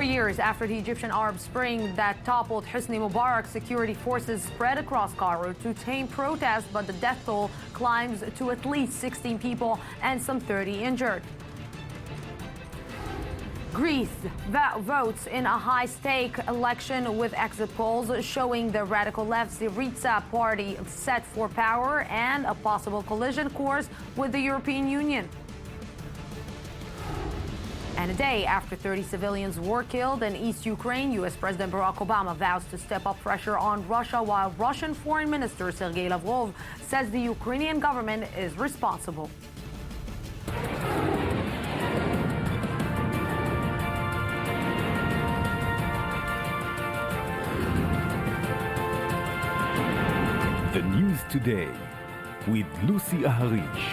years after the Egyptian Arab Spring that toppled Hosni Mubarak, security forces spread across Cairo to tame protests, but the death toll climbs to at least 16 people and some 30 injured. Greece votes in a high-stake election with exit polls showing the radical left's Syriza party set for power and a possible collision course with the European Union. And a day after 30 civilians were killed in East Ukraine, U.S. President Barack Obama vows to step up pressure on Russia, while Russian Foreign Minister Sergei Lavrov says the Ukrainian government is responsible. The News Today with Lucy Aharish.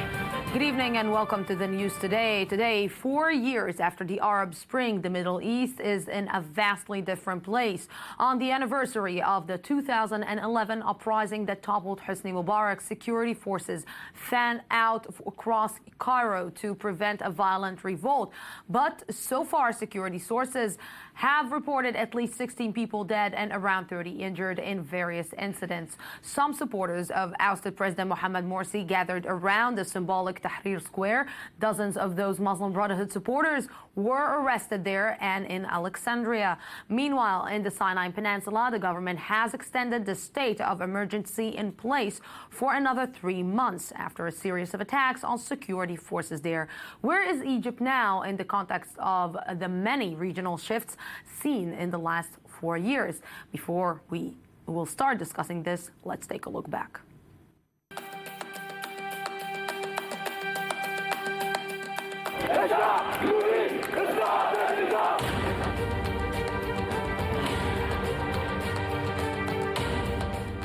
Good evening and welcome to the News Today. Today, 4 years after the Arab Spring, the Middle East is in a vastly different place. On the anniversary of the 2011 uprising that toppled Hosni Mubarak, security forces fanned out across Cairo to prevent a violent revolt. But so far, security sources have reported at least 16 people dead and around 30 injured in various incidents. Some supporters of ousted President Mohamed Morsi gathered around the symbolic Tahrir Square. Dozens of those Muslim Brotherhood supporters were arrested there and in Alexandria. Meanwhile, in the Sinai Peninsula, the government has extended the state of emergency in place for another 3 months after a series of attacks on security forces there. Where is Egypt now in the context of the many regional shifts seen in the last 4 years? Before we will start discussing this, let's take a look back.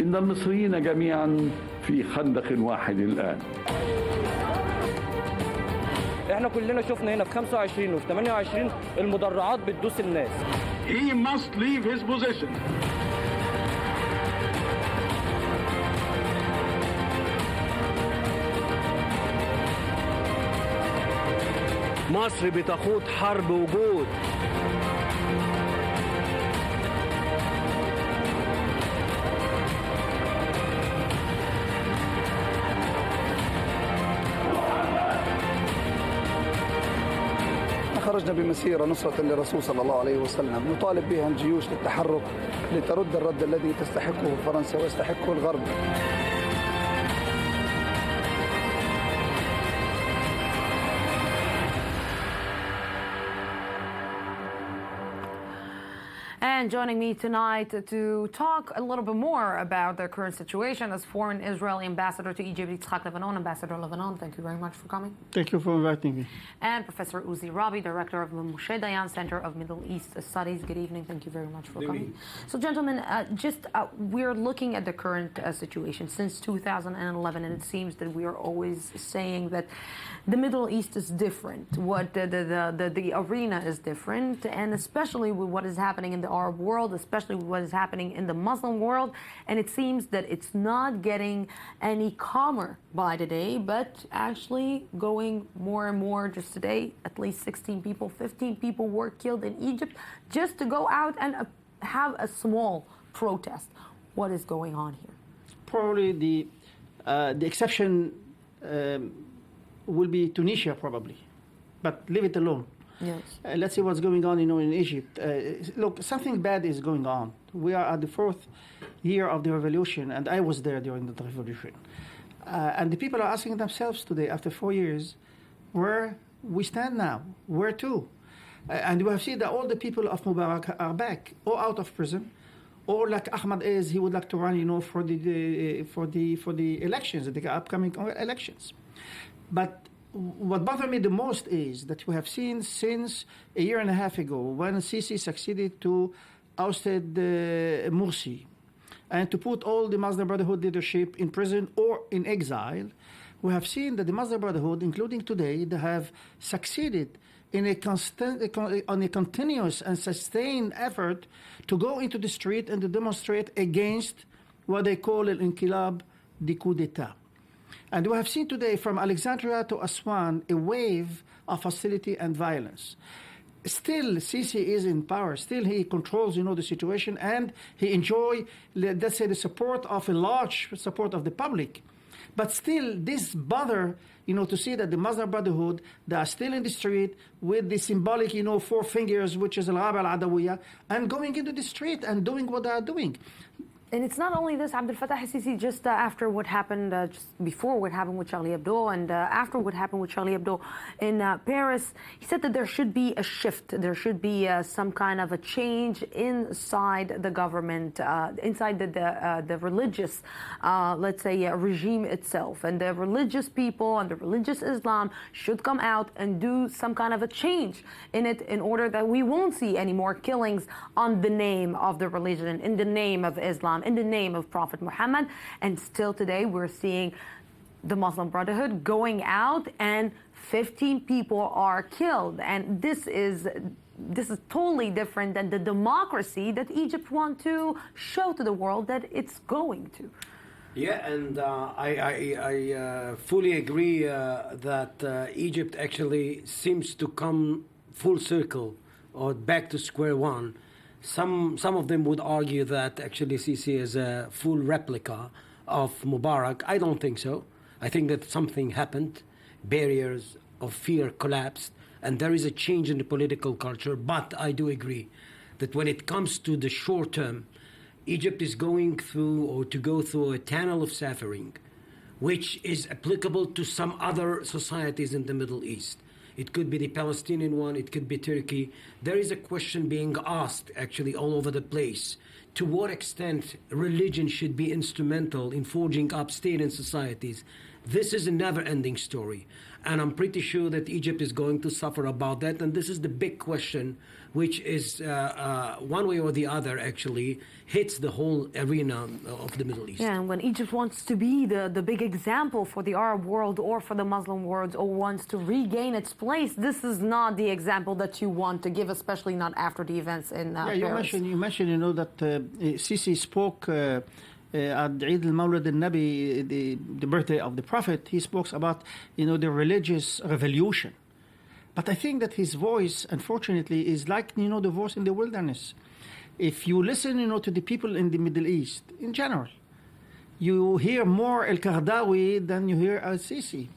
إن المصريين جميعا في خندق واحد الآن. احنا كلنا شفنا هنا في 25 وفي 28 المدرعات بتدوس الناس. He must leave his position. مصر بتخوض حرب وجود. خرجنا بمسيرة نصرة للرسول صلى الله عليه وسلم نطالب بها الجيوش للتحرك لترد الرد الذي تستحقه فرنسا ويستحقه الغرب. And joining me tonight to talk a little bit more about the current situation is foreign Israeli ambassador to Egypt, Yitzhak Levanon. Ambassador Levanon, thank you very much for coming. Thank you for inviting me. And Professor Uzi Rabi, director of the Moshe Dayan Center of Middle East Studies. Good evening. Thank you very much for coming. So, gentlemen, we're looking at the current situation since 2011, and it seems that we are always saying that the Middle East is different. What the arena is different, and especially with what is happening in the Arab world, especially with what is happening in the Muslim world. And it seems that it's not getting any calmer by the day, but actually going more and more. Just today, at least 16 people, 15 people were killed in Egypt just to go out and have a small protest. What is going on here? Probably the exception will be Tunisia, probably, but leave it alone. Yes. Let's see what's going on, in Egypt. Look, something bad is going on. We are at the 4th year of the revolution, and I was there during the revolution. And the people are asking themselves today, after 4 years, where we stand now, where to? And we have seen that all the people of Mubarak are back, or out of prison, or like Ahmad is, he would like to run, for the elections, the upcoming elections. But what bothered me the most is that we have seen since a year and a half ago, when Sisi succeeded to ousted Morsi and to put all the Muslim Brotherhood leadership in prison or in exile, we have seen that the Muslim Brotherhood, including today, they have succeeded in on a continuous and sustained effort to go into the street and to demonstrate against what they call al-inqilab, the coup d'etat. And we have seen today from Alexandria to Aswan a wave of hostility and violence. still Sisi is in power. Still he controls, the situation, and he enjoy, let's say, the support of a large support of the public. But still, this bother, to see that the Muslim Brotherhood, they are still in the street with the symbolic, 4 fingers, which is Al-Ghaba Al-Adawiyya, and going into the street and doing what they are doing. And it's not only this, Abdel Fattah al-Sisi, just after what happened, just before what happened with Charlie Hebdo and after what happened with Charlie Hebdo in Paris, he said that there should be a shift. There should be some kind of a change inside the government, inside the religious, let's say, regime itself. And the religious people and the religious Islam should come out and do some kind of a change in it in order that we won't see any more killings on the name of the religion, in the name of Islam, in the name of Prophet Muhammad. And still today we're seeing the Muslim Brotherhood going out and 15 people are killed. And this is totally different than the democracy that Egypt wants to show to the world that it's going to. Yeah, and I fully agree that Egypt actually seems to come full circle or back to square one. Some of them would argue that actually Sisi is a full replica of Mubarak. I don't think so. I think that something happened, barriers of fear collapsed, and there is a change in the political culture. But I do agree that when it comes to the short term, Egypt is going through or to go through a tunnel of suffering, which is applicable to some other societies in the Middle East. It could be the Palestinian one, it could be Turkey. There is a question being asked actually all over the place. To what extent religion should be instrumental in forging up state and societies? This is a never-ending story. And I'm pretty sure that Egypt is going to suffer about that. And this is the big question, which is one way or the other actually hits the whole arena of the Middle East. Yeah, and when Egypt wants to be the big example for the Arab world or for the Muslim world, or wants to regain its place, this is not the example that you want to give, especially not after the events in Paris. You mentioned, that Sisi spoke at Eid al-Mawlid al-Nabi, the birthday of the Prophet. He spoke about, the religious revolution. But I think that his voice, unfortunately, is like, the voice in the wilderness. If you listen, to the people in the Middle East, in general, you hear more al-Qaradawi than you hear al-Sisi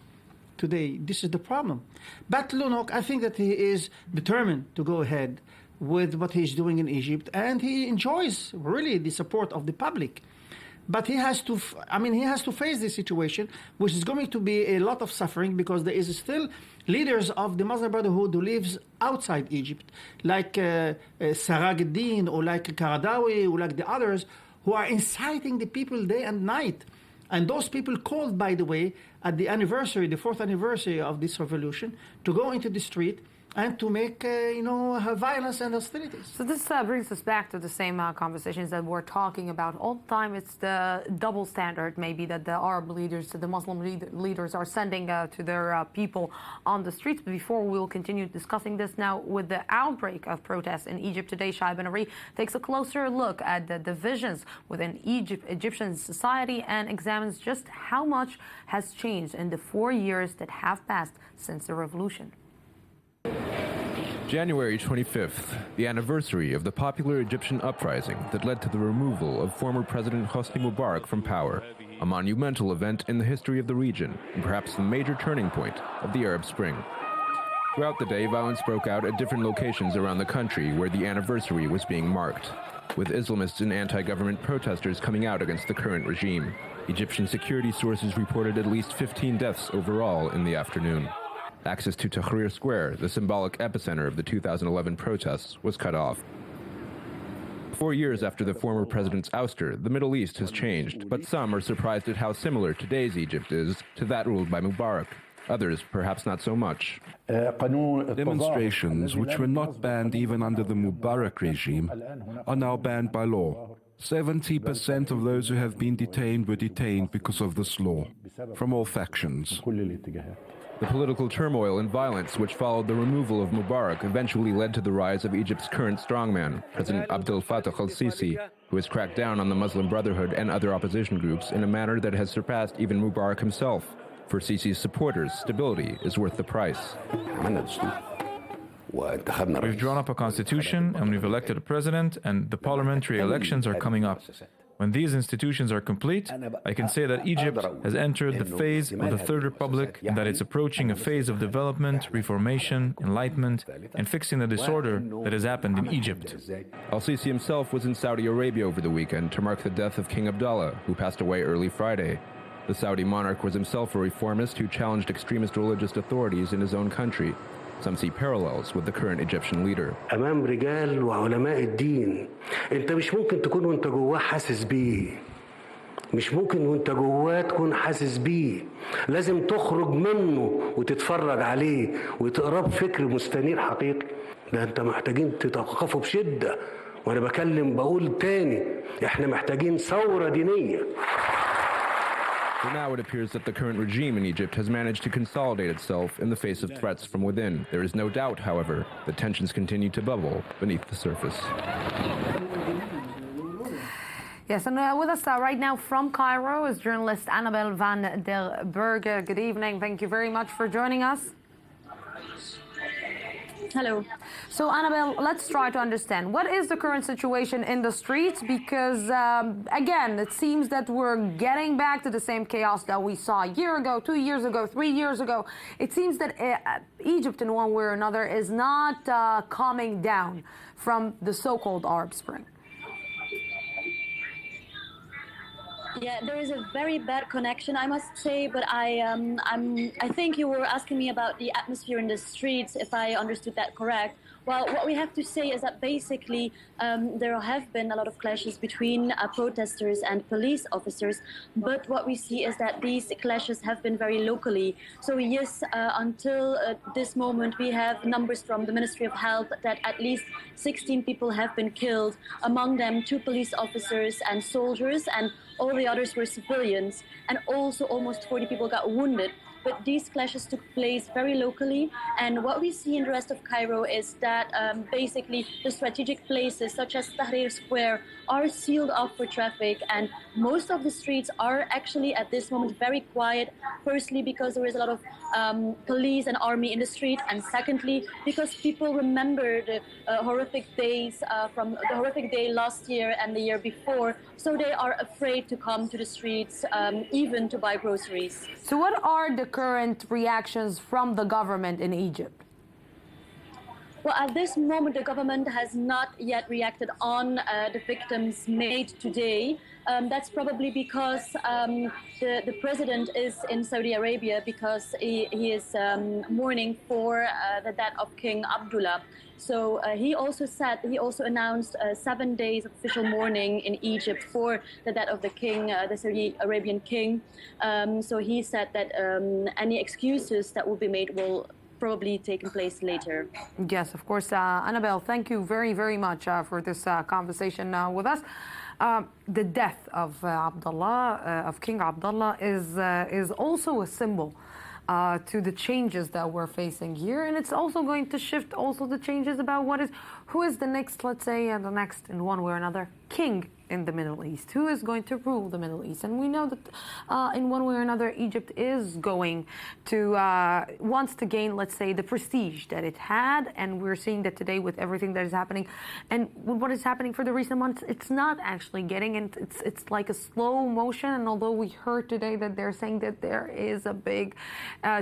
today. This is the problem. But Lunok, I think that he is determined to go ahead with what he's doing in Egypt, and he enjoys really the support of the public. But he has to, he has to face this situation, which is going to be a lot of suffering, because there is still leaders of the Muslim Brotherhood who lives outside Egypt, like Sarag al-Din or like Qaradawi or like the others, who are inciting the people day and night. And those people called, by the way, at the anniversary, the 4th anniversary of this revolution, to go into the street and to make, violence and hostilities. So this brings us back to the same conversations that we're talking about all the time. It's the double standard, maybe, that the Arab leaders, the Muslim leaders are sending to their people on the streets. But before we will continue discussing this now, with the outbreak of protests in Egypt today, Shai Ben-Ari takes a closer look at the divisions within Egyptian society and examines just how much has changed in the 4 years that have passed since the revolution. January 25th, the anniversary of the popular Egyptian uprising that led to the removal of former President Hosni Mubarak from power, a monumental event in the history of the region, and perhaps the major turning point of the Arab Spring. Throughout the day, violence broke out at different locations around the country where the anniversary was being marked, with Islamists and anti-government protesters coming out against the current regime. Egyptian security sources reported at least 15 deaths overall in the afternoon. Access to Tahrir Square, the symbolic epicenter of the 2011 protests, was cut off. 4 years after the former president's ouster, the Middle East has changed, but some are surprised at how similar today's Egypt is to that ruled by Mubarak. Others, perhaps not so much. Demonstrations, which were not banned even under the Mubarak regime, are now banned by law. 70% of those who have been detained were detained because of this law, from all factions. The political turmoil and violence which followed the removal of Mubarak eventually led to the rise of Egypt's current strongman, President Abdel Fattah al-Sisi, who has cracked down on the Muslim Brotherhood and other opposition groups in a manner that has surpassed even Mubarak himself. For Sisi's supporters, stability is worth the price. We've drawn up a constitution and we've elected a president, and the parliamentary elections are coming up. When these institutions are complete, I can say that Egypt has entered the phase of the Third Republic and that it's approaching a phase of development, reformation, enlightenment, and fixing the disorder that has happened in Egypt. Al-Sisi himself was in Saudi Arabia over the weekend to mark the death of King Abdullah, who passed away early Friday. The Saudi monarch was himself a reformist who challenged extremist religious authorities in his own country. Some see parallels with the current Egyptian leader. أمام رجال وعلماء الدين أنت مش ممكن تكون وأنت جواه حاسس بيه مش ممكن وأنت جواه تكون حاسس بيه لازم تخرج منه وتتفرج عليه وتقرب فكر مستنير حقيقي ده أنت محتاجين تتوقفوا بشدة وأنا بقول تاني إحنا محتاجين ثورة دينية. For now, it appears that the current regime in Egypt has managed to consolidate itself in the face of threats from within. There is no doubt, however, that tensions continue to bubble beneath the surface. Yes, and with us right now from Cairo is journalist Annabel van der Berge. Good evening. Thank you very much for joining us. Hello. So, Annabel, let's try to understand what is the current situation in the streets, because, again, it seems that we're getting back to the same chaos that we saw a year ago, 2 years ago, 3 years ago. It seems that Egypt, in one way or another, is not calming down from the so-called Arab Spring. Yeah, there is a very bad connection, I must say, but I think you were asking me about the atmosphere in the streets, if I understood that correct. Well, what we have to say is that basically there have been a lot of clashes between protesters and police officers, but what we see is that these clashes have been very locally. So yes, until this moment we have numbers from the Ministry of Health that at least 16 people have been killed, among them 2 police officers and soldiers, and all the others were civilians, and also almost 40 people got wounded. But these clashes took place very locally, and what we see in the rest of Cairo is that basically the strategic places such as Tahrir Square are sealed off for traffic, and most of the streets are actually at this moment very quiet. Firstly, because there is a lot of police and army in the street, and secondly, because people remember the horrific days from the horrific day last year and the year before, so they are afraid to come to the streets, even to buy groceries. So what are the current reactions from the government in Egypt? Well, at this moment, the government has not yet reacted on the victims made today. That's probably because the president is in Saudi Arabia because he is mourning for the death of King Abdullah. So he also announced 7 days of official mourning in Egypt for the death of the king, the Saudi Arabian king. So he said that any excuses that will be made will probably take place later. Yes, of course. Annabel, thank you very, very much for this conversation with us. The death of Abdullah, of King Abdullah, is also a symbol to the changes that we're facing here, and it's also going to shift also the changes about who is the next, let's say, the next in one way or another king in the Middle East, who is going to rule the Middle East. And we know that in one way or another, Egypt is going to, wants to gain, let's say, the prestige that it had. And we're seeing that today with everything that is happening. And with what is happening for the recent months, it's not actually getting, and it's like a slow motion. And although we heard today that they're saying that there is a big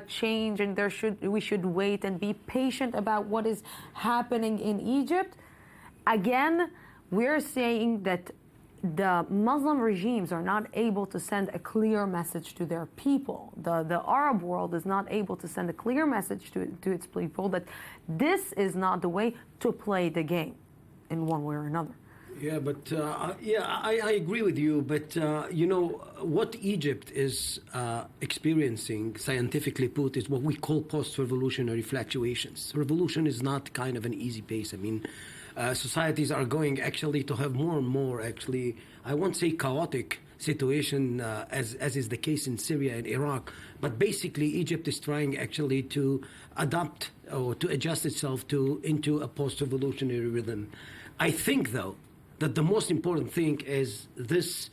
change and we should wait and be patient about what is happening in Egypt, again, we're saying that the Muslim regimes are not able to send a clear message to their people. The Arab world is not able to send a clear message to its people that this is not the way to play the game in one way or another. Yeah, but I agree with you. But you know what Egypt is experiencing, scientifically put, is what we call post-revolutionary fluctuations. Revolution is not kind of an easy pace. I mean, societies are going actually to have more and more, actually, I won't say chaotic situation as is the case in Syria and Iraq, but basically Egypt is trying actually to adapt or to adjust itself into a post-revolutionary rhythm. I think, though, that the most important thing is this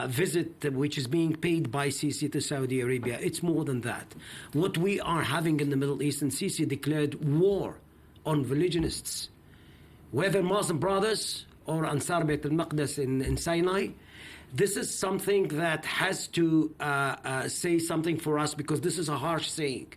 visit which is being paid by Sisi to Saudi Arabia. It's more than that. What we are having in the Middle East, and Sisi declared war on religionists, whether Muslim Brothers or Ansar Bayt al-Maqdis in Sinai. This is something that has to say something for us, because this is a harsh saying.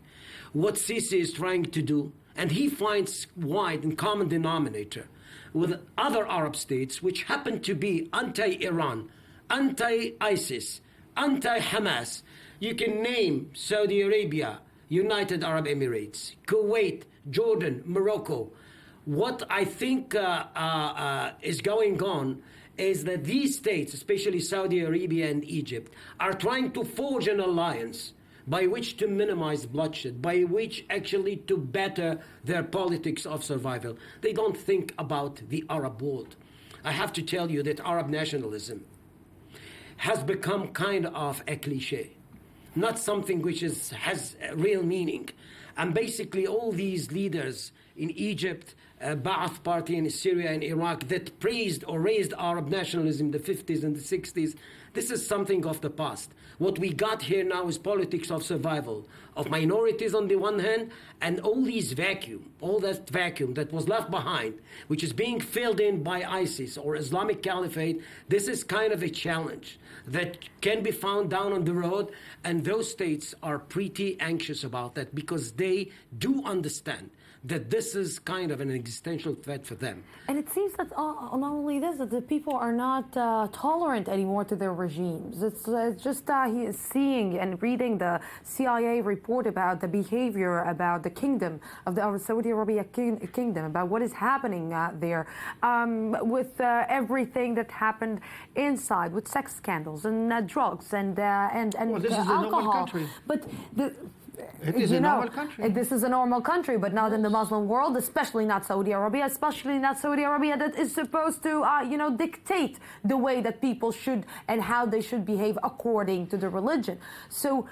What Sisi is trying to do, and he finds wide and common denominator with other Arab states which happen to be anti-Iran, anti-ISIS, anti-Hamas. You can name Saudi Arabia, United Arab Emirates, Kuwait, Jordan, Morocco. What I think is going on is that these states, especially Saudi Arabia and Egypt, are trying to forge an alliance by which to minimize bloodshed, by which actually to better their politics of survival. They don't think about the Arab world. I have to tell you that Arab nationalism has become kind of a cliche, not something which has real meaning. And basically all these leaders in Egypt, Ba'ath Party in Syria and Iraq, that praised or raised Arab nationalism in the 50s and the 60s, this is something of the past. What we got here now is politics of survival, of minorities on the one hand, and all that vacuum that was left behind, which is being filled in by ISIS or Islamic Caliphate. This is kind of a challenge that can be found down on the road, and those states are pretty anxious about that, because they do understand that this is kind of an existential threat for them. And it seems that not only this, that the people are not tolerant anymore to their regimes. It's just seeing and reading the CIA report about the behavior, about the kingdom of the Saudi Arabia kingdom, about what is happening there, with everything that happened inside, with sex scandals and drugs and well, this is alcohol. a normal country. But it is a normal country. This is a normal country, but not in the Muslim world, especially not Saudi Arabia, that is supposed to, dictate the way that people should and how they should behave according to the religion. So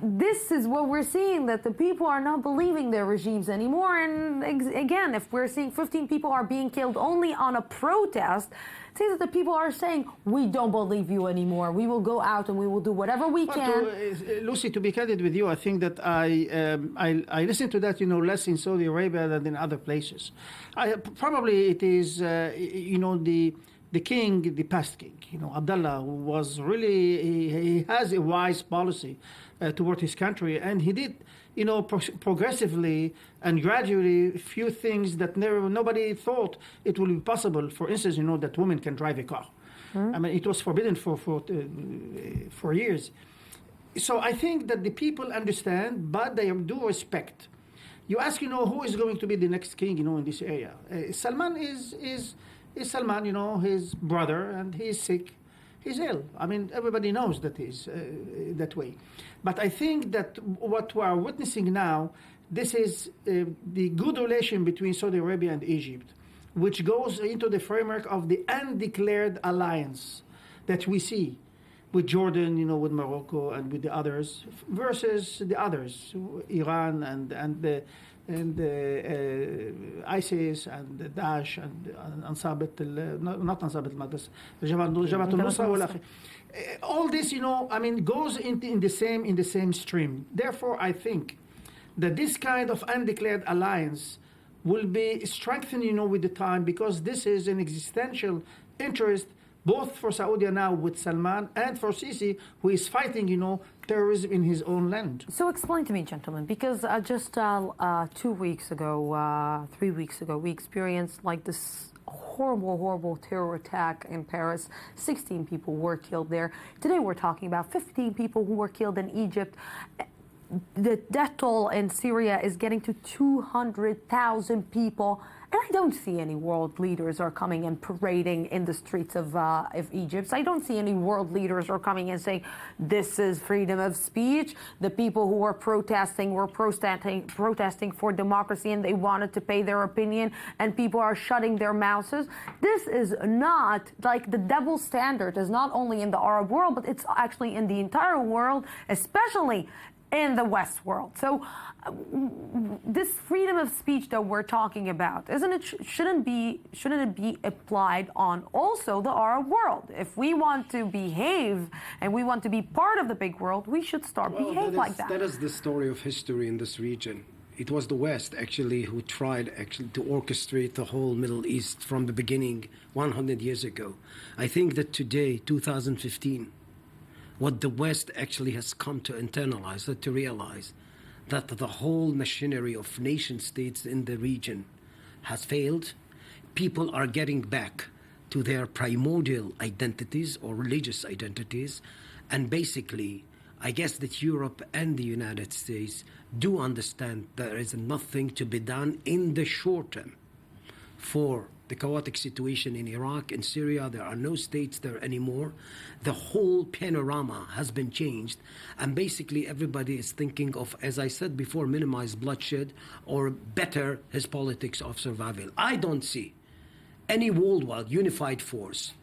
this is what we're seeing, that the people are not believing their regimes anymore. And again, if we're seeing 15 people are being killed only on a protest, it seems that the people are saying, we don't believe you anymore. We will go out and we will do whatever we can. Lucy, to be candid with you, I think that I listen to that, less in Saudi Arabia than in other places. Probably it is, the king, the past king, Abdullah, who was really, he has a wise policy toward his country, and he did, progressively and gradually a few things that nobody thought it would be possible. For instance, that women can drive a car. I mean, it was forbidden for years. So I think that the people understand, but they do respect. You ask, who is going to be the next king, in this area. Salman is Salman, his brother, and he is sick. He's ill. I mean, everybody knows that he's that way. But I think that what we are witnessing now, this is the good relation between Saudi Arabia and Egypt, which goes into the framework of the undeclared alliance that we see with Jordan, with Morocco and with the others, versus the others, Iran and ISIS and Daesh and Ansar Bayt not Ansar Bayt al-Maqdis, Jaffa al-Nusra. All this, goes in the same stream. Therefore, I think that this kind of undeclared alliance will be strengthened, with the time, because this is an existential interest both for Saudi now with Salman and for Sisi, who is fighting, terrorism in his own land. So explain to me, gentlemen, because just 2 weeks ago, 3 weeks ago, we experienced this horrible terror attack in Paris. 16 people were killed there. Today we're talking about 15 people who were killed in Egypt. The death toll in Syria is getting to 200,000 people. And I don't see any world leaders are coming and parading in the streets of Egypt. I don't see any world leaders are coming and saying, this is freedom of speech. The people who were protesting for democracy, and they wanted to pay their opinion, and people are shutting their mouths. This is not, the double standard is not only in the Arab world, but it's actually in the entire world, especially in the West world. So this freedom of speech that we're talking about, shouldn't it be applied on also the Arab world? If we want to behave and we want to be part of the big world, we should behave like that. That is the story of history in this region. it was the West actually who tried actually to orchestrate the whole Middle East from the beginning 100 years ago. I think that today, 2015, what the West actually has come to internalize, to realize that the whole machinery of nation states in the region has failed. People are getting back to their primordial identities or religious identities, and basically I guess that Europe and the United States do understand there is nothing to be done in the short term for the chaotic situation in Iraq and Syria. There are no states there anymore. The whole panorama has been changed, and basically everybody is thinking of, as I said before, minimize bloodshed or better his politics of survival. I don't see any worldwide unified force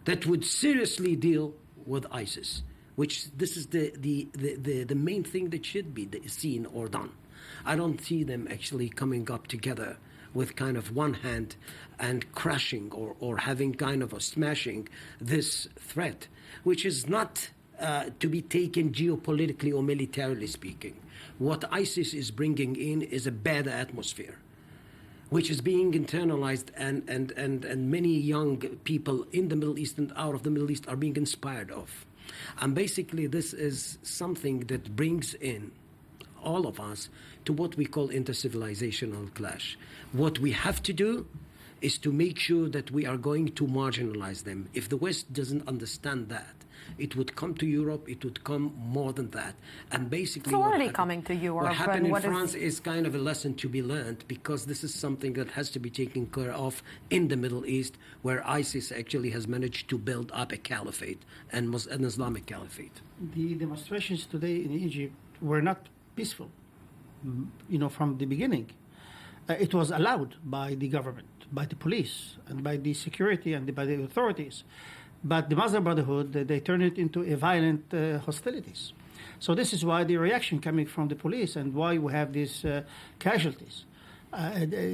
that would seriously deal with ISIS, which this is the main thing that should be seen or done. I don't see them actually coming up together with kind of one hand and crashing or having kind of a smashing this threat, which is not to be taken geopolitically or militarily speaking. What ISIS is bringing in is a bad atmosphere, which is being internalized, and many young people in the Middle East and out of the Middle East are being inspired of. And basically this is something that brings in all of us to what we call intercivilizational clash. What we have to do is to make sure that we are going to marginalize them. If the West doesn't understand that, it would come to Europe, it would come more than that. And basically it's already coming to Europe. What happened in France is kind of a lesson to be learned, because this is something that has to be taken care of in the Middle East, where ISIS actually has managed to build up a caliphate, and an Islamic caliphate. The demonstrations today in Egypt were not peaceful, from the beginning. It was allowed by the government, by the police, and by the security, and by the authorities. But the Muslim Brotherhood, they turned it into a violent hostilities. So this is why the reaction coming from the police, and why we have these casualties.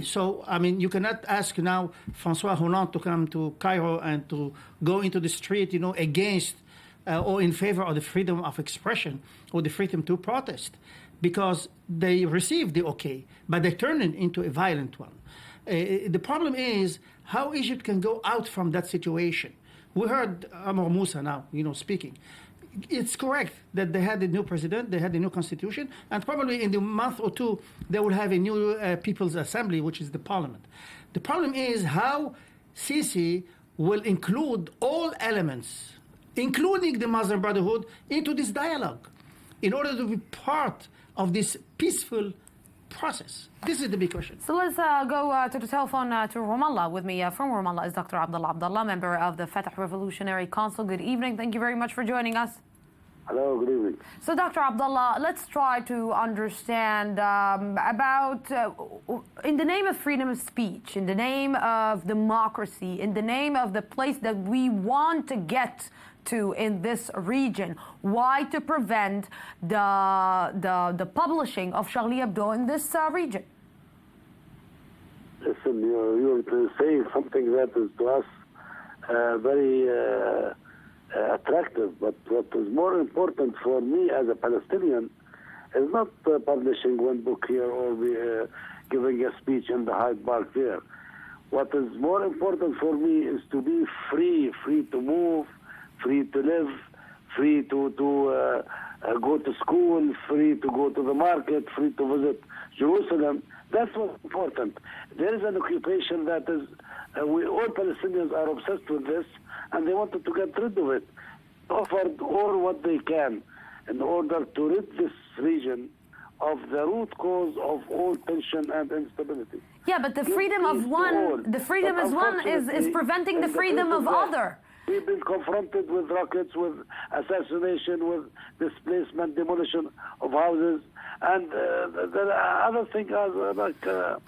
So, I mean, you cannot ask now François Hollande to come to Cairo and to go into the street, against or in favor of the freedom of expression or the freedom to protest, because they received the okay, but they turned it into a violent one. The problem is how Egypt can go out from that situation. We heard Amr Moussa now, speaking. It's correct that they had a new president, they had a new constitution, and probably in the month or two, they will have a new People's Assembly, which is the parliament. The problem is how Sisi will include all elements, including the Muslim Brotherhood, into this dialogue in order to be part of this peaceful process. This is the big question. So let's go to the telephone to Ramallah. With me from Ramallah is Dr. Abdullah, member of the Fatah Revolutionary Council. Good evening. Thank you very much for joining us. Hello, good evening. So, Dr. Abdullah, let's try to understand about, in the name of freedom of speech, in the name of democracy, in the name of the place that we want to get to in this region, why to prevent the publishing of Charlie Hebdo in this region? Listen, you're saying something that is to us very attractive, but what is more important for me as a Palestinian is not publishing one book here or giving a speech in the Hyde Park there. What is more important for me is to be free to move, free to live, free to go to school, free to go to the market, free to visit Jerusalem. That's what's important. There is an occupation that is, all Palestinians are obsessed with this, and they wanted to get rid of it. Offered all what they can in order to rid this region of the root cause of all tension and instability. Yeah, but the freedom of one, the freedom is one is preventing the freedom of other. We've been confronted with rockets, with assassination, with displacement, demolition of houses, and the other thing is like a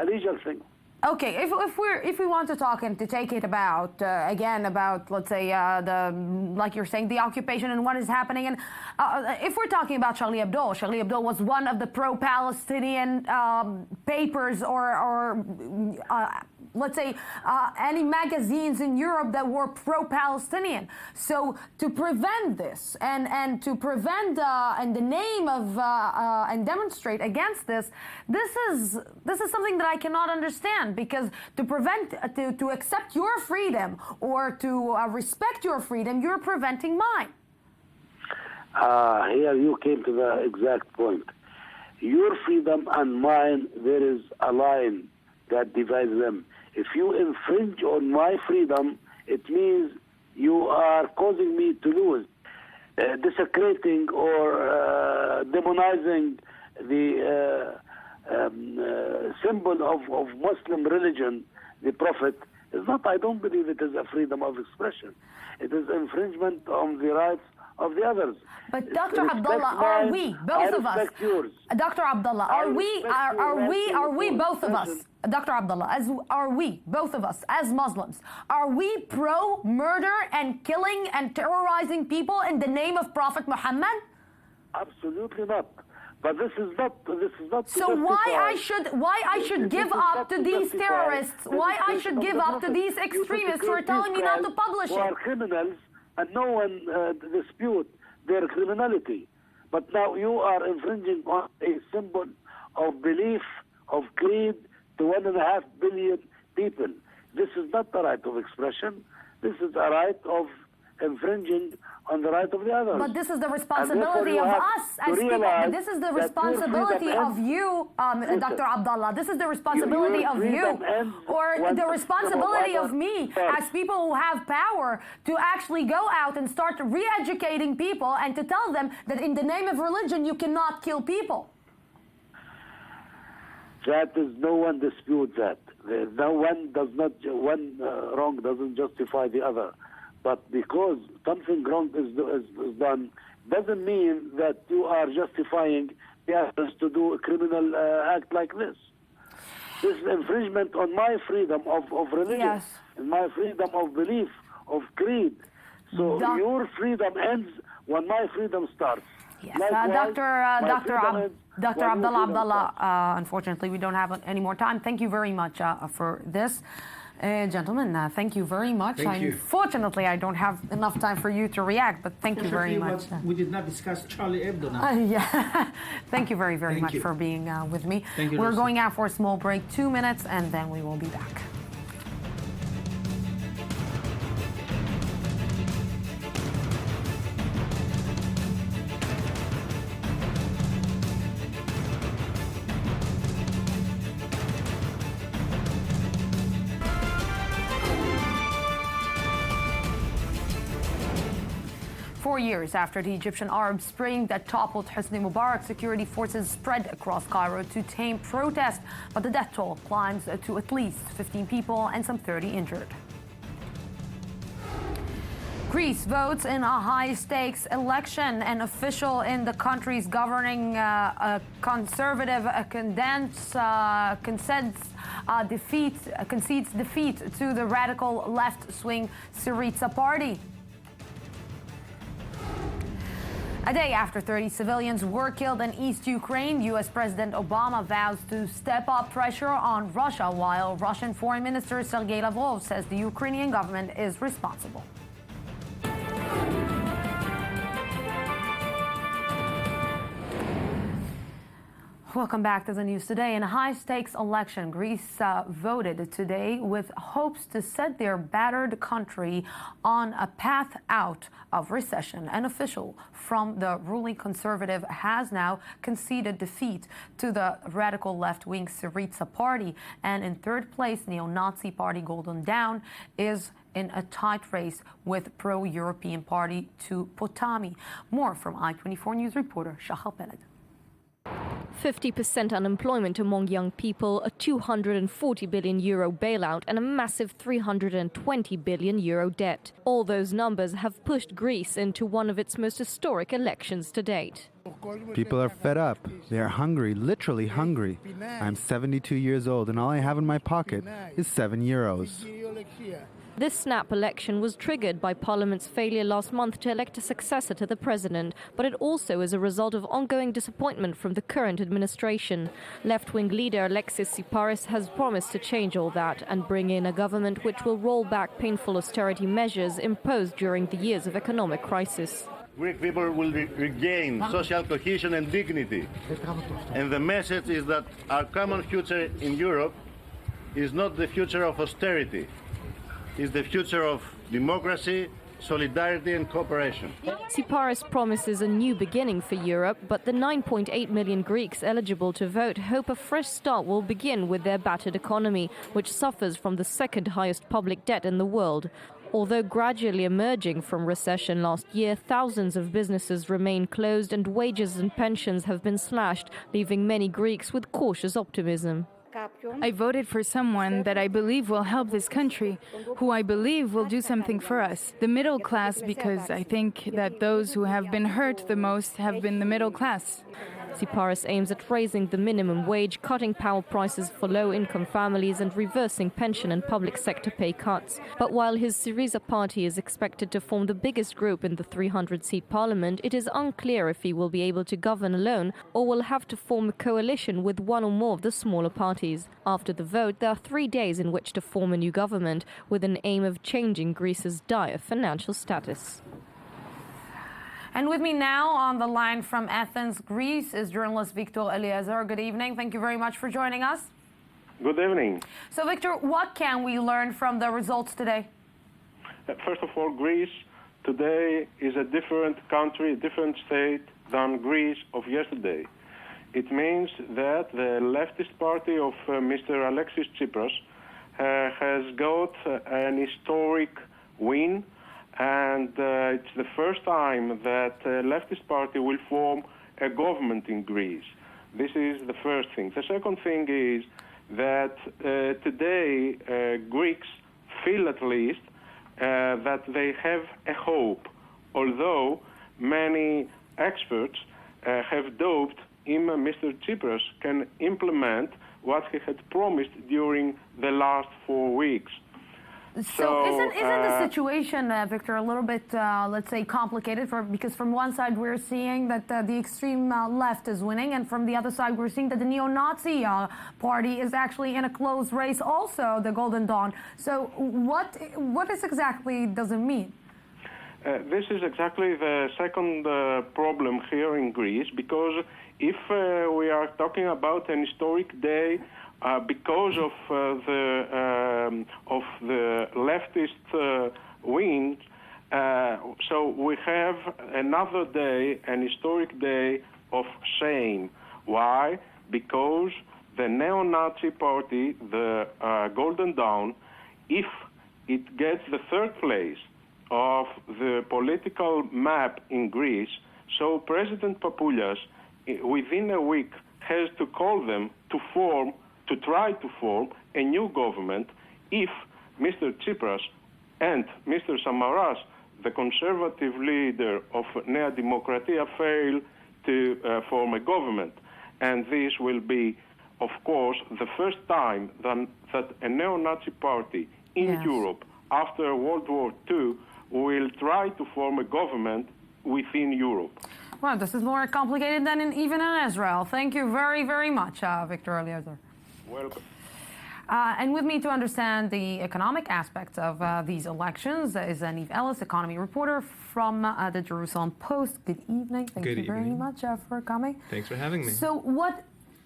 legal thing. Okay, if we want to talk and to take it about again about, let's say, like you're saying, the occupation and what is happening, and if we're talking about Charlie Hebdo was one of the pro-Palestinian papers or let's say, any magazines in Europe that were pro-Palestinian. So to prevent this and to prevent in the name of and demonstrate against this is something that I cannot understand, because to prevent to accept your freedom or to respect your freedom, you're preventing mine. Here you came to the exact point. Your freedom and mine, there is a line that divides them. If you infringe on my freedom, it means you are causing me to lose. Desecrating or demonizing the symbol of Muslim religion, the Prophet, is not, I don't believe it is a freedom of expression. It is infringement on the rights of the others. But Dr. Abdullah, are we, both of us, Dr. Abdullah, are we both of us, Dr. Abdullah, are we, both of us, as Muslims, are we pro-murder and killing and terrorizing people in the name of Prophet Muhammad? Absolutely not. But this is not. So why I should give up to these terrorists? Why I should give up to these extremists who are telling me not to publish it? Who are criminals, and no one dispute their criminality. But now you are infringing on a symbol of belief, of creed, to 1.5 billion people. This is not the right of expression. This is a right of infringing on the right of the others. But this is the responsibility of us as people. But this is the responsibility of you, Dr. Abdullah. This is the responsibility of you, or the responsibility of me as people who have power to actually go out and start re-educating people and to tell them that in the name of religion you cannot kill people. That is, no one disputes that. No one does not. One wrong doesn't justify the other. But because something wrong is done, doesn't mean that you are justifying the others to do a criminal act like this. This is infringement on my freedom of religion, yes, and my freedom of belief, of creed. So your freedom ends when my freedom starts. Yes, Dr. Abdullah, unfortunately, we don't have any more time. Thank you very much for this. Gentlemen, thank you very much. Unfortunately, I don't have enough time for you to react, but thank you very much. We did not discuss Charlie Hebdo now. Yeah. Thank you very, very much for being with me. We're going out for a small break, 2 minutes, and then we will be back. Years after the Egyptian Arab Spring that toppled Hosni Mubarak, security forces spread across Cairo to tame protests, but the death toll climbs to at least 15 people and some 30 injured. Greece votes in a high-stakes election. An official in the country's governing conservative concedes defeat to the radical left-wing Syriza party. A day after 30 civilians were killed in East Ukraine, U.S. President Obama vows to step up pressure on Russia, while Russian Foreign Minister Sergei Lavrov says the Ukrainian government is responsible. Welcome back to the news today. In a high-stakes election, Greece voted today with hopes to set their battered country on a path out of recession. An official from the ruling conservative has now conceded defeat to the radical left-wing Syriza party. And in third place, neo-Nazi party Golden Dawn is in a tight race with pro-European party to Potami. More from I-24 News reporter Shahal Peled. 50% unemployment among young people, a 240 billion euro bailout and a massive 320 billion euro debt. All those numbers have pushed Greece into one of its most historic elections to date. People are fed up. They are hungry, literally hungry. I'm 72 years old and all I have in my pocket is €7. This snap election was triggered by Parliament's failure last month to elect a successor to the president, but it also is a result of ongoing disappointment from the current administration. Left-wing leader Alexis Tsipras has promised to change all that and bring in a government which will roll back painful austerity measures imposed during the years of economic crisis. Greek people will regain social cohesion and dignity. And the message is that our common future in Europe is not the future of austerity. It's the future of democracy, solidarity and cooperation. Tsipras promises a new beginning for Europe, but the 9.8 million Greeks eligible to vote hope a fresh start will begin with their battered economy, which suffers from the second highest public debt in the world. Although gradually emerging from recession last year, thousands of businesses remain closed and wages and pensions have been slashed, leaving many Greeks with cautious optimism. I voted for someone that I believe will help this country, who I believe will do something for us, the middle class, because I think that those who have been hurt the most have been the middle class. Tsipras aims at raising the minimum wage, cutting power prices for low-income families and reversing pension and public sector pay cuts. But while his Syriza party is expected to form the biggest group in the 300-seat parliament, it is unclear if he will be able to govern alone or will have to form a coalition with one or more of the smaller parties. After the vote, there are 3 days in which to form a new government with an aim of changing Greece's dire financial status. And with me now on the line from Athens, Greece, is journalist Victor Eliezer. Good evening. Thank you very much for joining us. Good evening. So, Victor, what can we learn from the results today? First of all, Greece today is a different country, a different state than Greece of yesterday. It means that the leftist party of Mr. Alexis Tsipras has got an historic win. And it's the first time that a leftist party will form a government in Greece. This is the first thing. The second thing is that today Greeks feel at least that they have a hope, although many experts have doubted him, Mr. Tsipras, can implement what he had promised during the last 4 weeks. So isn't the situation, Victor, a little bit, let's say, complicated? Because from one side we're seeing that the extreme left is winning, and from the other side we're seeing that the neo-Nazi party is actually in a close race, also the Golden Dawn. So what is exactly does it mean? This is exactly the second problem here in Greece, because if we are talking about an historic day because of the leftist win, so we have another day, an historic day of shame. Why? Because the neo-Nazi party, the Golden Dawn, if it gets the third place of the political map in Greece, so President Papoulias, within a week, has to call them to try to form a new government if Mr. Tsipras and Mr. Samaras, the conservative leader of Nea Demokratia, fail to form a government. And this will be, of course, the first time that a neo-Nazi party in Europe after World War II will try to form a government within Europe. Well, this is more complicated than even in Israel. Thank you very, very much, Victor Eliezer. Welcome. And with me to understand the economic aspects of these elections is Niamh Ellis, economy reporter from the Jerusalem Post. Good evening. Thank you very much for coming. Thanks for having me. So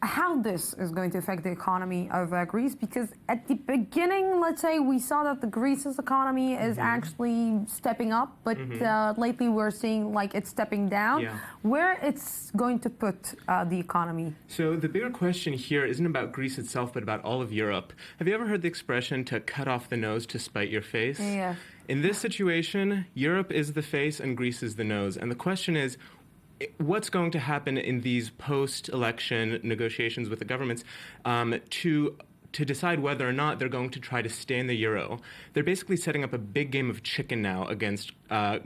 how this is going to affect the economy of Greece, because at the beginning, let's say, we saw that the Greece's economy is actually stepping up, but lately we're seeing like it's stepping down. Yeah. Where it's going to put the economy? So the bigger question here isn't about Greece itself, but about all of Europe. Have you ever heard the expression to cut off the nose to spite your face? Yeah. In this situation, Europe is the face and Greece is the nose. And the question is, what's going to happen in these post-election negotiations with the governments to decide whether or not they're going to try to stay in the euro? They're basically setting up a big game of chicken now against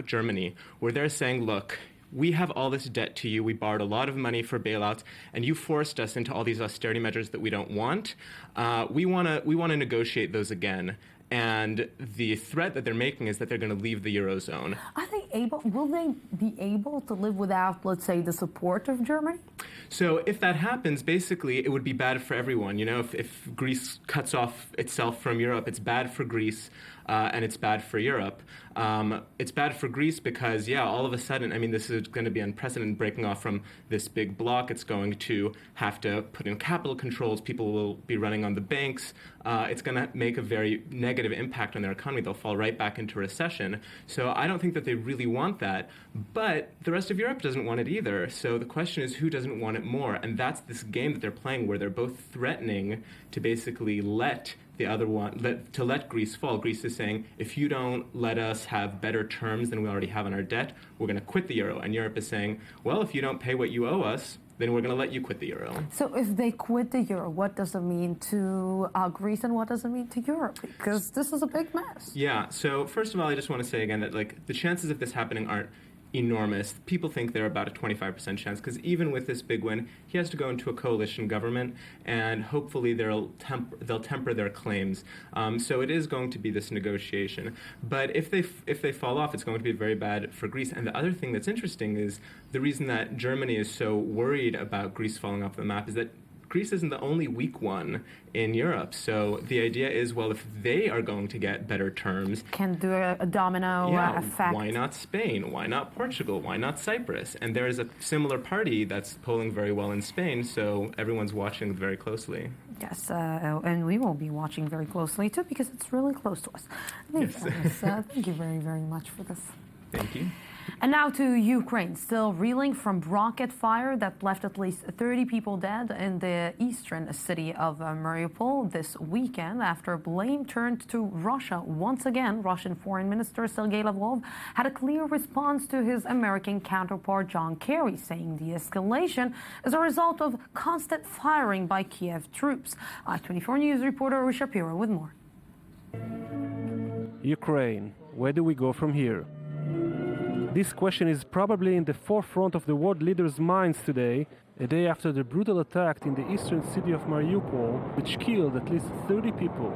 Germany, where they're saying, look, we have all this debt to you. We borrowed a lot of money for bailouts, and you forced us into all these austerity measures that we don't want. We want to negotiate those again. And the threat that they're making is that they're going to leave the Eurozone. Will they be able to live without, let's say, the support of Germany? So if that happens, basically, it would be bad for everyone. You know, if Greece cuts off itself from Europe, it's bad for Greece. And it's bad for Europe. It's bad for Greece because, all of a sudden, I mean, this is going to be unprecedented, breaking off from this big bloc. It's going to have to put in capital controls. People will be running on the banks. It's going to make a very negative impact on their economy. They'll fall right back into recession. So I don't think that they really want that. But the rest of Europe doesn't want it either. So the question is, who doesn't want it more? And that's this game that they're playing where they're both threatening to basically let the other one, to let Greece fall. Greece is saying, if you don't let us have better terms than we already have on our debt, we're going to quit the euro. And Europe is saying, well, if you don't pay what you owe us, then we're going to let you quit the euro. So if they quit the euro, what does it mean to Greece and what does it mean to Europe? Because this is a big mess. Yeah, so first of all, I just want to say again that the chances of this happening aren't enormous. People think they're about a 25% chance because even with this big win, he has to go into a coalition government, and hopefully they'll temper their claims. So it is going to be this negotiation. But if they fall off, it's going to be very bad for Greece. And the other thing that's interesting is the reason that Germany is so worried about Greece falling off the map is that Greece isn't the only weak one in Europe. So the idea is, well, if they are going to get better terms, can do a domino effect. Why not Spain? Why not Portugal? Why not Cyprus? And there is a similar party that's polling very well in Spain, so everyone's watching very closely. Yes, and we will be watching very closely too because it's really close to us. Thank you very, very much for this. Thank you. And now to Ukraine, still reeling from rocket fire that left at least 30 people dead in the eastern city of Mariupol this weekend after blame turned to Russia. Once again, Russian Foreign Minister Sergei Lavrov had a clear response to his American counterpart John Kerry, saying the escalation is a result of constant firing by Kiev troops. I-24 News reporter Uri Shapiro with more. Ukraine, where do we go from here? This question is probably in the forefront of the world leaders' minds today, a day after the brutal attack in the eastern city of Mariupol, which killed at least 30 people.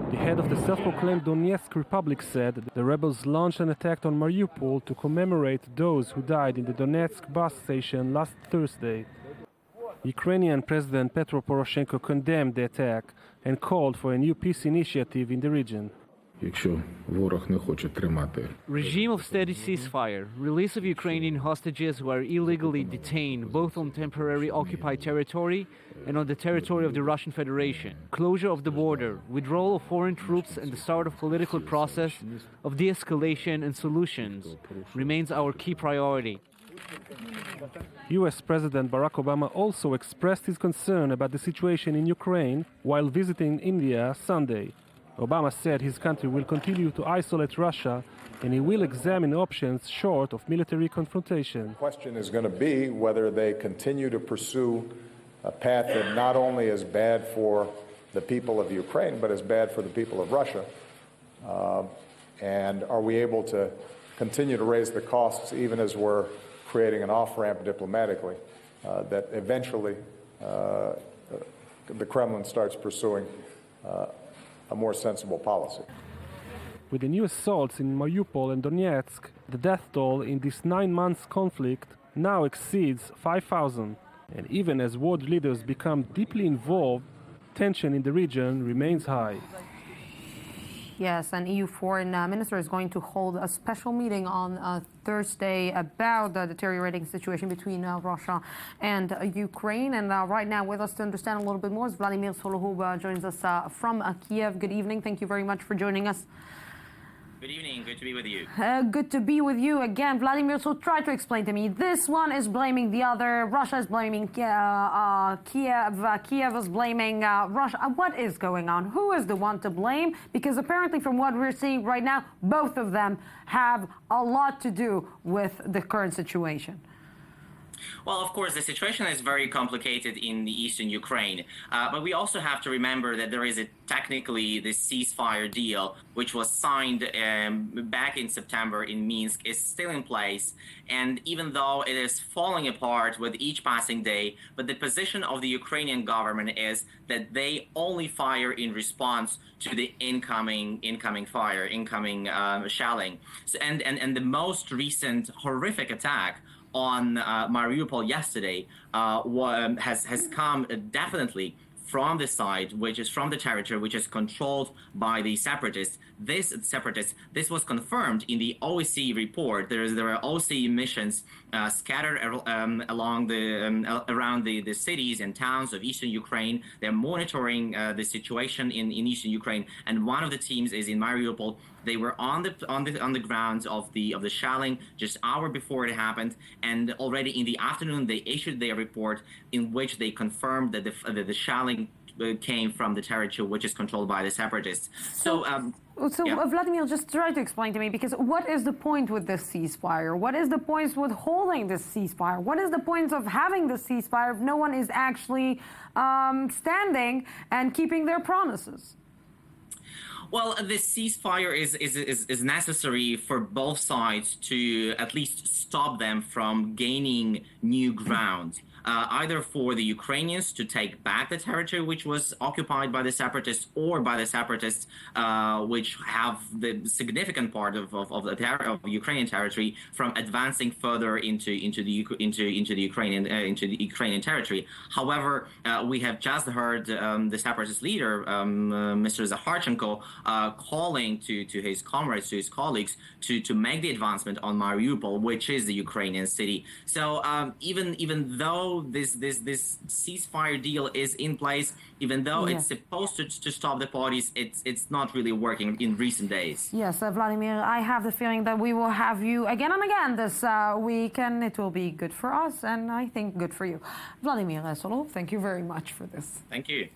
The head of the self-proclaimed Donetsk Republic said the rebels launched an attack on Mariupol to commemorate those who died in the Donetsk bus station last Thursday. Ukrainian President Petro Poroshenko condemned the attack and called for a new peace initiative in the region. Regime of steady ceasefire, release of Ukrainian hostages who are illegally detained both on temporary occupied territory and on the territory of the Russian Federation, closure of the border, withdrawal of foreign troops and the start of political process of de-escalation and solutions remains our key priority. US President Barack Obama also expressed his concern about the situation in Ukraine while visiting India Sunday. Obama said his country will continue to isolate Russia and he will examine options short of military confrontation. The question is going to be whether they continue to pursue a path that not only is bad for the people of Ukraine, but is bad for the people of Russia. And are we able to continue to raise the costs even as we're creating an off-ramp diplomatically that eventually the Kremlin starts pursuing a more sensible policy. With the new assaults in Mariupol and Donetsk, the death toll in this 9 months conflict now exceeds 5,000. And even as world leaders become deeply involved, tension in the region remains high. Yes, an EU foreign minister is going to hold a special meeting on Thursday about the deteriorating situation between Russia and Ukraine. And right now with us to understand a little bit more is Vladimir Solohub, joins us from Kiev. Good evening. Thank you very much for joining us. Good evening. Good to be with you. Good to be with you again, Vladimir. So try to explain to me. This one is blaming the other. Russia is blaming Kiev. Kiev is blaming Russia. What is going on? Who is the one to blame? Because apparently from what we're seeing right now, both of them have a lot to do with the current situation. Well, of course, the situation is very complicated in the eastern Ukraine, but we also have to remember that there is technically the ceasefire deal, which was signed back in September in Minsk, is still in place. And even though it is falling apart with each passing day, but the position of the Ukrainian government is that they only fire in response to the incoming fire, shelling. So, and the most recent horrific attack on Mariupol yesterday has come definitely from the side, which is from the territory which is controlled by the separatists. This was confirmed in the OSCE report. There are OSCE missions scattered along around the cities and towns of eastern Ukraine. They're monitoring the situation in eastern Ukraine, and one of the teams is in Mariupol. They were on the grounds of the shelling just hour before it happened, and already in the afternoon they issued their report in which they confirmed that the shelling came from the territory which is controlled by the separatists. So yeah. Vladimir, just try to explain to me, because what is the point with this ceasefire? What is the point with holding this ceasefire? What is the point of having the ceasefire if no one is actually standing and keeping their promises? Well, this ceasefire is necessary for both sides to at least stop them from gaining new ground. Either for the Ukrainians to take back the territory which was occupied by the separatists, or by the separatists, which have the significant part of Ukrainian territory, from advancing further into the Ukrainian territory. However, we have just heard the separatist leader, Mr. Zakharchenko, calling to his comrades, to his colleagues, to make the advancement on Mariupol, which is the Ukrainian city. So even though this ceasefire deal is in place, even though it's supposed to stop the parties, it's not really working in recent days. Yes, Vladimir, I have the feeling that we will have you again and again this week, and it will be good for us, and I think good for you. Vladimir Esolov, thank you very much for this. Thank you.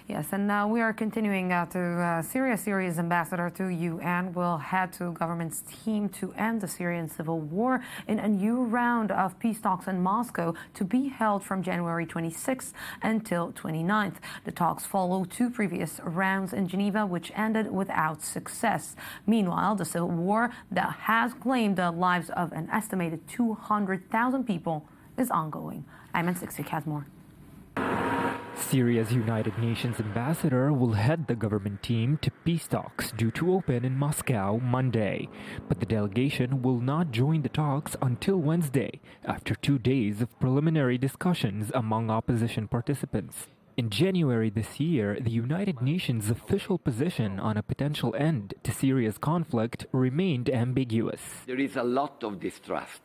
Yes, and now we are continuing to Syria. Syria's ambassador to UN will head to government's team to end the Syrian civil war in a new round of peace talks in Moscow to be held from January 26th until 29th. The talks follow two previous rounds in Geneva, which ended without success. Meanwhile, the civil war that has claimed the lives of an estimated 200,000 people is ongoing. Ayman Sixik has more. Syria's United Nations ambassador will head the government team to peace talks due to open in Moscow Monday. But the delegation will not join the talks until Wednesday, after 2 days of preliminary discussions among opposition participants. In January this year, the United Nations' official position on a potential end to Syria's conflict remained ambiguous. There is a lot of distrust,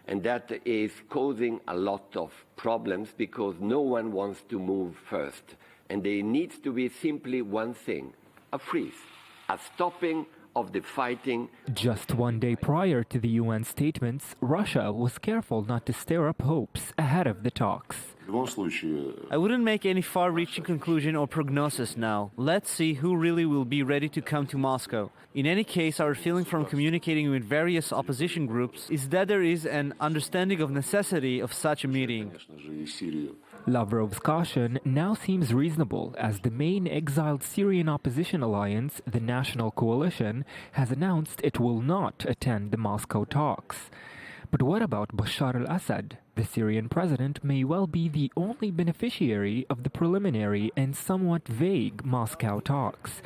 and that is causing a lot of problems because no one wants to move first. And there needs to be simply one thing: a freeze, a stopping of the fighting. Just 1 day prior to the UN statements, Russia was careful not to stir up hopes ahead of the talks. I wouldn't make any far-reaching conclusion or prognosis now. Let's see who really will be ready to come to Moscow. In any case, our feeling from communicating with various opposition groups is that there is an understanding of necessity of such a meeting. Lavrov's caution now seems reasonable, as the main exiled Syrian opposition alliance, the National Coalition, has announced it will not attend the Moscow talks. But what about Bashar al-Assad? The Syrian president may well be the only beneficiary of the preliminary and somewhat vague Moscow talks.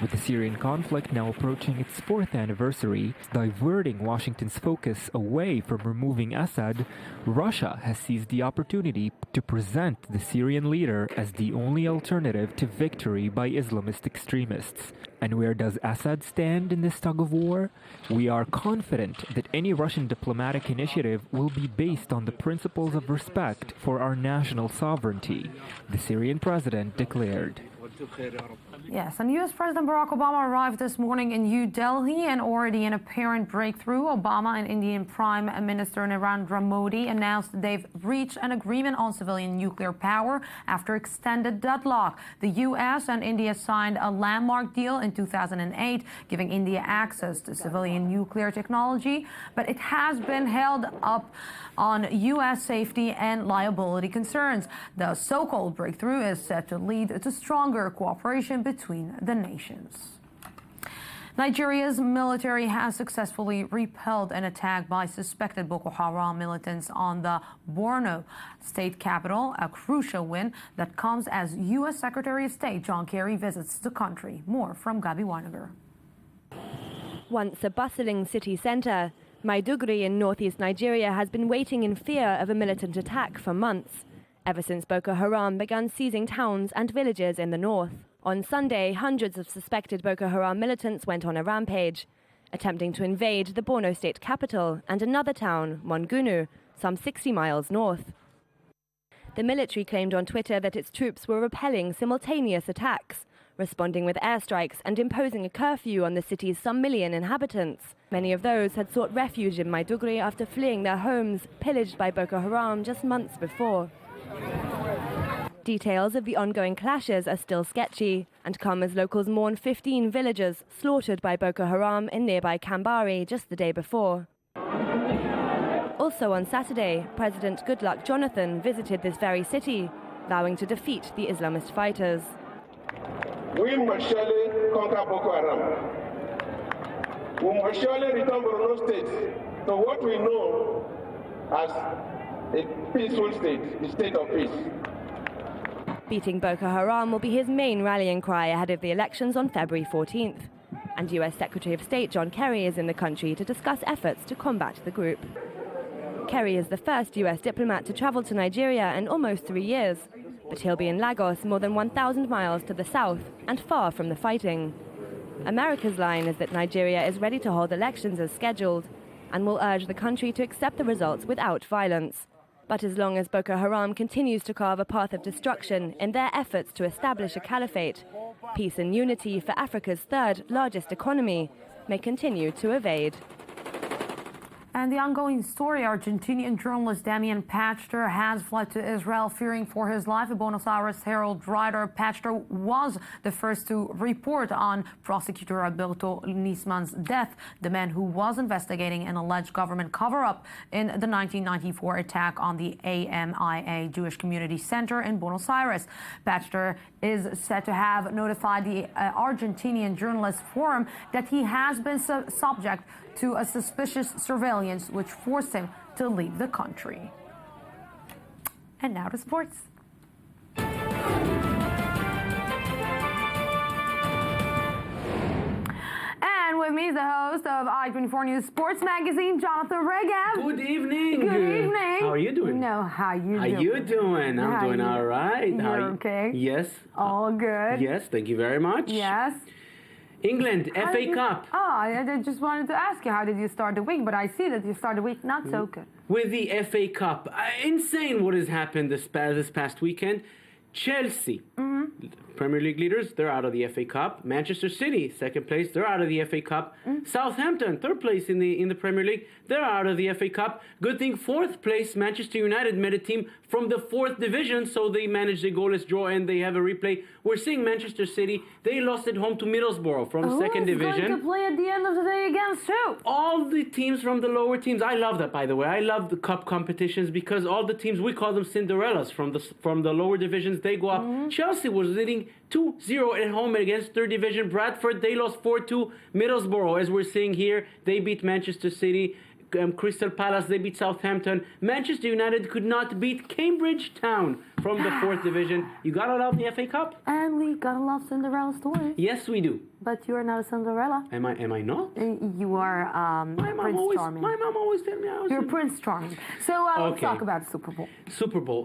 With the Syrian conflict now approaching its 4th anniversary, diverting Washington's focus away from removing Assad, Russia has seized the opportunity to present the Syrian leader as the only alternative to victory by Islamist extremists. And where does Assad stand in this tug of war? We are confident that any Russian diplomatic initiative will be based on the principles of respect for our national sovereignty, the Syrian president declared. Yes, and U.S. President Barack Obama arrived this morning in New Delhi, and already an apparent breakthrough. Obama and Indian Prime Minister Narendra Modi announced they've reached an agreement on civilian nuclear power after extended deadlock. The U.S. and India signed a landmark deal in 2008, giving India access to civilian nuclear technology, but it has been held up on U.S. safety and liability concerns. The so-called breakthrough is set to lead to stronger cooperation between the nations. Nigeria's military has successfully repelled an attack by suspected Boko Haram militants on the Borno state capital, a crucial win that comes as U.S. Secretary of State John Kerry visits the country. More from Gabi Weiniger. Once a bustling city centre, Maiduguri in northeast Nigeria has been waiting in fear of a militant attack for months, ever since Boko Haram began seizing towns and villages in the north. On Sunday, hundreds of suspected Boko Haram militants went on a rampage, attempting to invade the Borno state capital and another town, Mongunu, some 60 miles north. The military claimed on Twitter that its troops were repelling simultaneous attacks, responding with airstrikes and imposing a curfew on the city's some million inhabitants. Many of those had sought refuge in Maiduguri after fleeing their homes, pillaged by Boko Haram just months before. Details of the ongoing clashes are still sketchy and come as locals mourn 15 villagers slaughtered by Boko Haram in nearby Kambari just the day before. Also on Saturday, President Goodluck Jonathan visited this very city, vowing to defeat the Islamist fighters. We must surely conquer Boko Haram. We must surely return Borno State to what we know as a peaceful state, a state of peace. Beating Boko Haram will be his main rallying cry ahead of the elections on February 14th. And US Secretary of State John Kerry is in the country to discuss efforts to combat the group. Kerry is the first US diplomat to travel to Nigeria in almost 3 years, but he'll be in Lagos, more than 1,000 miles to the south and far from the fighting. America's line is that Nigeria is ready to hold elections as scheduled and will urge the country to accept the results without violence. But as long as Boko Haram continues to carve a path of destruction in their efforts to establish a caliphate, peace and unity for Africa's third largest economy may continue to evade. And the ongoing story, Argentinian journalist Damian Pachter has fled to Israel fearing for his life. A Buenos Aires Herald writer, Pachter was the first to report on prosecutor Alberto Nisman's death, the man who was investigating an alleged government cover-up in the 1994 attack on the AMIA Jewish Community Center in Buenos Aires. Pachter is said to have notified the Argentinian Journalist Forum that he has been subject to a suspicious surveillance which forced him to leave the country. And now to sports. And with me is the host of I-24 News Sports Magazine, Jonathan Regab. Good evening. Good evening. How are you doing? No, how you doing? How you doing? I'm doing all right. You're okay? Yes. All good? Yes, thank you very much. Yes. England, FA Cup. I just wanted to ask you, how did you start the week? But I see that you started the week not so good. With the FA Cup. Insane what has happened this past weekend. Chelsea, Premier League leaders, they're out of the FA Cup. Manchester City, second place, they're out of the FA Cup. Southampton, third place in the Premier League, they're out of the FA Cup. Good thing, fourth place, Manchester United met a team from the 4th division, so they managed a goalless draw and they have a replay. We're seeing Manchester City, they lost at home to Middlesbrough from 2nd division. Who's going to play at the end of the day against who? All the teams from the lower teams. I love that, by the way. I love the cup competitions because all the teams, we call them Cinderellas from the lower divisions. They go up. Chelsea was leading 2-0 at home against 3rd division Bradford. They lost 4-2. Middlesbrough, as we're seeing here, they beat Manchester City. Crystal Palace, they beat Southampton. Manchester United could not beat Cambridge Town from the 4th division. You gotta love the FA Cup. And we gotta love Cinderella stories. Yes, we do. But you are not a Cinderella. Am I not? You are Prince Charming. My mom always tells me I was. You're Prince Charming. So let's talk about Super Bowl.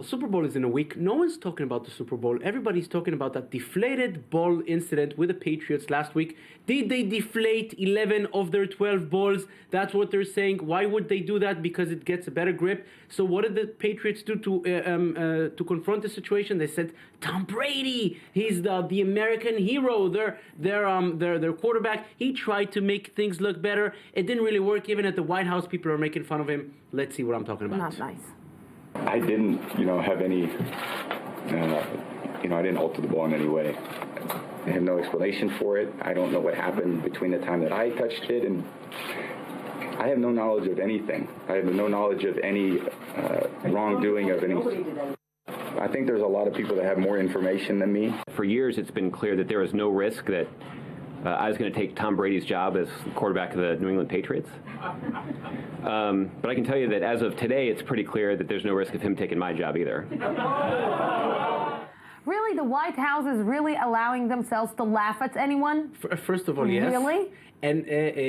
Super Bowl is in a week. No one's talking about the Super Bowl. Everybody's talking about that deflated ball incident with the Patriots last week. Did they deflate 11 of their 12 balls? That's what they're saying. Why would they do that? Because it gets a better grip. So what did the Patriots do to confront the situation? They said Tom Brady. He's the American hero. Their quarterback. He tried to make things look better. It didn't really work. Even at the White House, people are making fun of him. Let's see what I'm talking about. Not nice. I didn't, have any, I didn't alter the ball in any way. I have no explanation for it. I don't know what happened between the time that I touched it, and I have no knowledge of anything. I have no knowledge of any wrongdoing of any. I think there's a lot of people that have more information than me. For years, it's been clear that there was no risk that I was going to take Tom Brady's job as quarterback of the New England Patriots. But I can tell you that as of today, it's pretty clear that there's no risk of him taking my job either. Really, the White House is really allowing themselves to laugh at anyone? First of all, yes. Really? And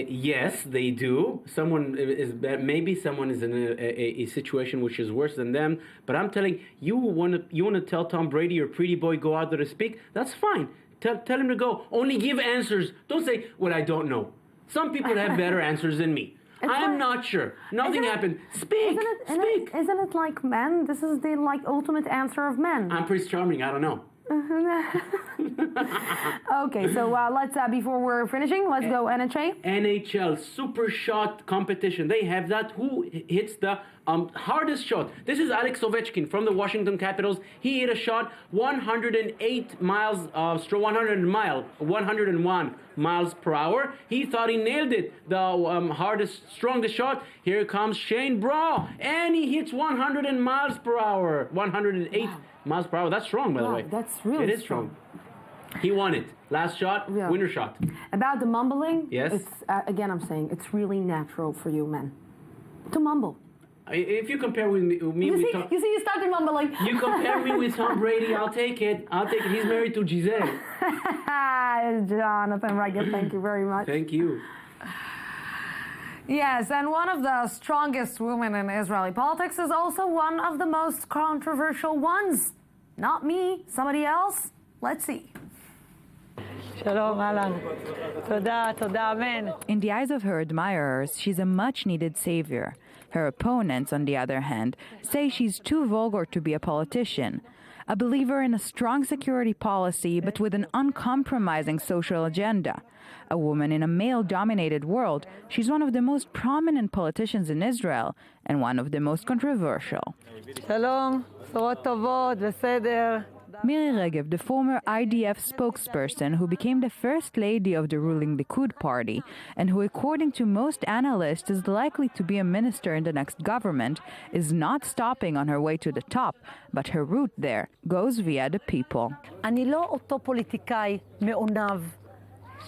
yes, they do. Maybe someone is in a situation which is worse than them. But I'm telling you, want to tell Tom Brady or pretty boy go out there to speak? That's fine. Tell him to go. Only give answers. Don't say, well, I don't know. Some people have better answers than me. I'm not sure. Nothing happened. Speak. Speak. Isn't it like men? This is the ultimate answer of men. I'm Prince Charming. I don't know. Okay, so let's before we're finishing, let's go NHA. NHL Super Shot Competition. They have that. Who hits the hardest shot? This is Alex Ovechkin from the Washington Capitals. He hit a shot 101 miles per hour. He thought he nailed it. The strongest shot. Here comes Shane Braw, and he hits 100 miles per hour. 108 miles per hour. That's strong, by the way. That's really strong. He won it. Last shot, winner shot. About the mumbling, yes. It's, again, I'm saying it's really natural for you men to mumble. If you compare with me with Tom, you started mumbling. You compare me with Tom Brady, I'll take it. He's married to Giselle. Jonathan Reagan, thank you very much. Thank you. Yes, and one of the strongest women in Israeli politics is also one of the most controversial ones. Not me, somebody else. Let's see. In the eyes of her admirers, she's a much-needed savior. Her opponents, on the other hand, say she's too vulgar to be a politician. A believer in a strong security policy, but with an uncompromising social agenda. A woman in a male-dominated world, she's one of the most prominent politicians in Israel and one of the most controversial. Shalom, bשורות טובות, בסדר. Miri Regev, the former IDF spokesperson who became the first lady of the ruling Likud party and who, according to most analysts, is likely to be a minister in the next government, is not stopping on her way to the top, but her route there goes via the people. אני לא אותו פוליטיקאי מעונב,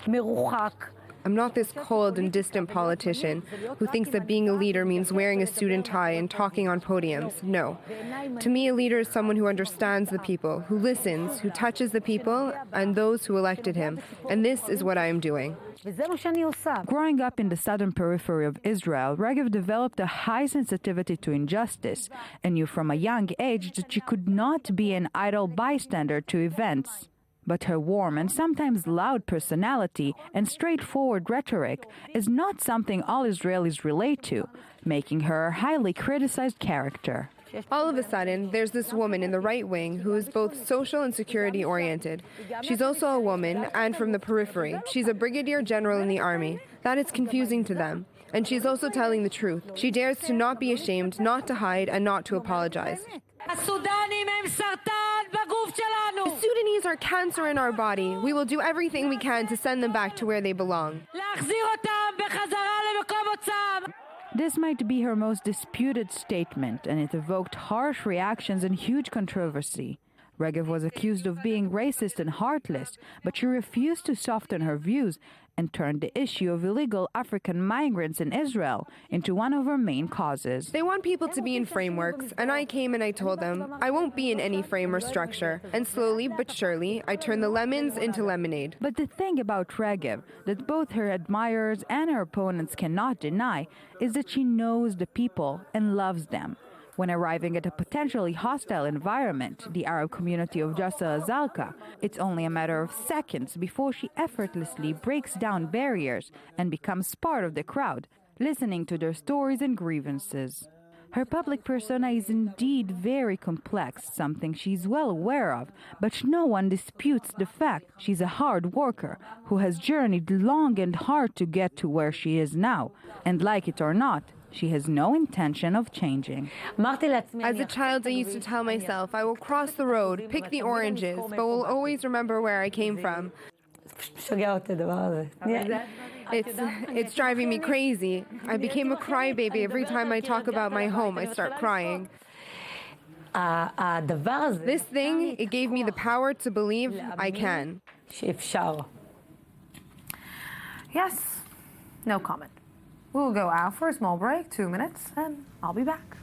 מרוחק. I'm not this cold and distant politician who thinks that being a leader means wearing a suit and tie and talking on podiums. No. To me, a leader is someone who understands the people, who listens, who touches the people and those who elected him. And this is what I am doing. Growing up in the southern periphery of Israel, Regev developed a high sensitivity to injustice and knew from a young age that she could not be an idle bystander to events. But her warm and sometimes loud personality and straightforward rhetoric is not something all Israelis relate to, making her a highly criticized character. All of a sudden, there's this woman in the right wing who is both social and security oriented. She's also a woman and from the periphery. She's a brigadier general in the army. That is confusing to them. And she's also telling the truth. She dares to not be ashamed, not to hide, and not to apologize. The Sudanese are cancer in our body. We will do everything we can to send them back to where they belong. This might be her most disputed statement, and it evoked harsh reactions and huge controversy. Regev was accused of being racist and heartless, but she refused to soften her views and turned the issue of illegal African migrants in Israel into one of her main causes. They want people to be in frameworks, and I came and I told them, I won't be in any frame or structure. And slowly but surely, I turned the lemons into lemonade. But the thing about Regev that both her admirers and her opponents cannot deny is that she knows the people and loves them. When arriving at a potentially hostile environment, the Arab community of Jaffa Azalka, it's only a matter of seconds before she effortlessly breaks down barriers and becomes part of the crowd, listening to their stories and grievances. Her public persona is indeed very complex, something she's well aware of, but no one disputes the fact she's a hard worker who has journeyed long and hard to get to where she is now. And like it or not, she has no intention of changing. As a child, I used to tell myself, I will cross the road, pick the oranges, but will always remember where I came from. It's driving me crazy. I became a crybaby. Every time I talk about my home, I start crying. This thing, it gave me the power to believe I can. Yes, no comment. We'll go out for a small break, 2 minutes, and I'll be back.